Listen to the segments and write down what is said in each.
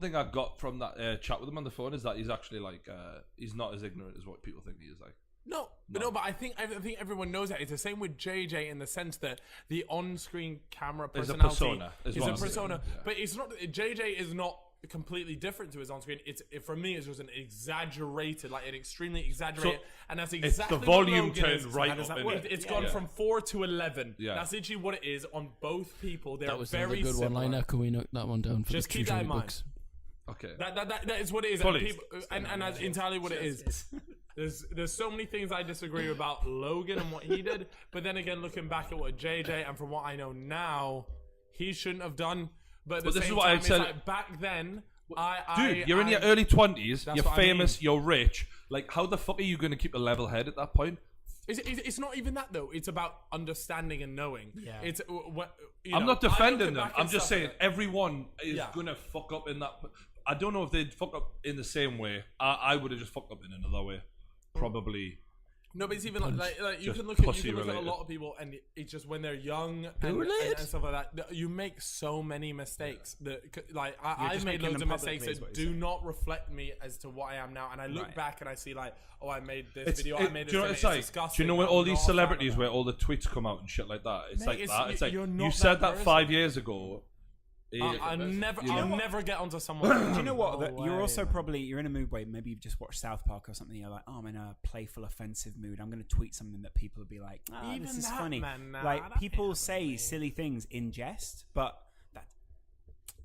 thing I got from that chat with him on the phone is that he's actually like he's not as ignorant as what people think he is. Like, but I think everyone knows that. It's the same with JJ in the sense that the on-screen camera personality is a persona, but it's not. JJ is not completely different to his on-screen. For me, it's just an exaggerated, like an extremely exaggerated, and that's exactly it's the volume what Logan is. right How up. It's gone from 4 to 11. Yeah. That's literally what it is on both people. They're that was very a good similar. one-liner. Can we note that one down for just the keep that in mind. books? Okay. That is what it is. And that's entirely what it is. There's so many things I disagree about Logan and what he did, but then again, looking back at what JJ and from what I know now, he shouldn't have done. But this is what I said. Like back then, you're in your early 20s. You're famous. You're rich. Like, how the fuck are you going to keep a level head at that point? It's not even that though. It's about understanding and knowing. Yeah. It's I'm not defending them. I'm just saying everyone is gonna fuck up in that. I don't know if they'd fuck up in the same way. I would have just fucked up in another way, probably. No, but it's even like you can look at a lot of people, and it's just when they're young and stuff like that. You make so many mistakes that, like, I've made loads of mistakes that do not reflect me as to what I am now. And I look back and I see like, oh, I made this video. I made this. Do you know what it's like? Disgusting. Do you know when all these celebrities where all the tweets come out and shit like that? It's like that. It's like you said that 5 years ago. I'll never get onto someone. Do you know what? You're also you're in a mood where maybe you've just watched South Park or something. You're like, oh, I'm in a playful, offensive mood. I'm going to tweet something that people will be like, oh, this is funny. Like people say silly things in jest, but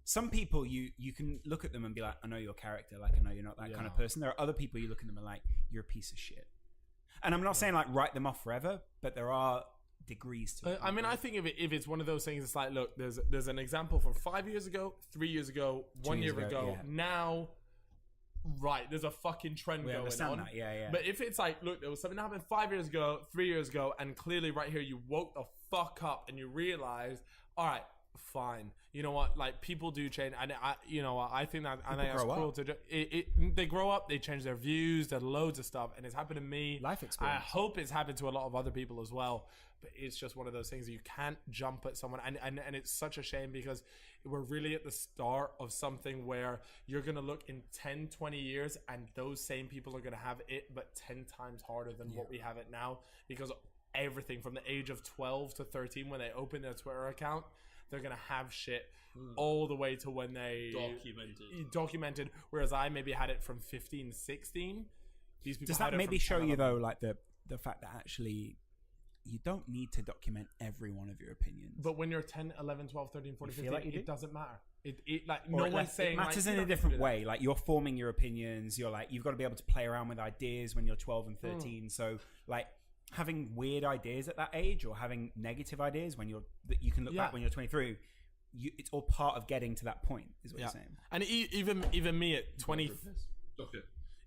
some people you can look at them and be like, I know your character. Like I know you're not that kind of person. There are other people you look at them and like, you're a piece of shit. And I'm not saying like write them off forever, but there are degrees to it. I mean, I think if it's one of those things, it's like, look, there's an example from 5 years ago, 3 years ago, 1 year ago. Now, right, there's a fucking trend going on. That. Yeah. But if it's like, look, there was something that happened 5 years ago, 3 years ago, and clearly right here you woke the fuck up and you realize, all right, fine. You know what? Like people do change, and I think that's cool to they grow up, they change their views, there's loads of stuff, and it's happened to me. Life experience. I hope it's happened to a lot of other people as well. But it's just one of those things you can't jump at someone, and it's such a shame because we're really at the start of something where you're going to look in 10, 20 years and those same people are going to have it, but 10 times harder than what we have it now, because everything from the age of 12 to 13, when they open their Twitter account, they're going to have shit all the way to when they documented. Whereas I maybe had it from 15, 16. These people does that maybe show you though, like the fact that actually you don't need to document every one of your opinions. But when you're 10, 11, 12, 13, 14, 15, like it doesn't matter. It like no one's saying it matters like, in a different way. Like you're forming your opinions. You're like, you've got to be able to play around with ideas when you're 12 and 13. So like having weird ideas at that age or having negative ideas that you can look back when you're 23, it's all part of getting to that point, is what you're saying. And even me at 20. Okay.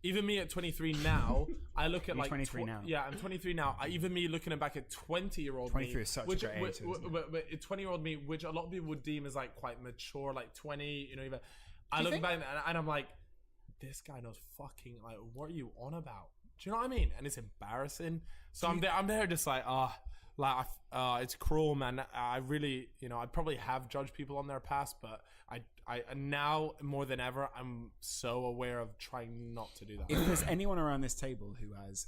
Even me at 23 now, I look at You're like 23 now. Yeah, I'm 23 now. Even me looking back at 20-year-old 23 me, is such which, a great age. but 20-year-old me, which a lot of people would deem as like quite mature, like 20. Even I look back and I'm like, this guy knows fucking like, what are you on about? Do you know what I mean? And it's embarrassing. So I'm there just like, it's cruel, man. I really, I probably have judged people on their past, but I now more than ever, I'm so aware of trying not to do that. If there's anyone around this table who has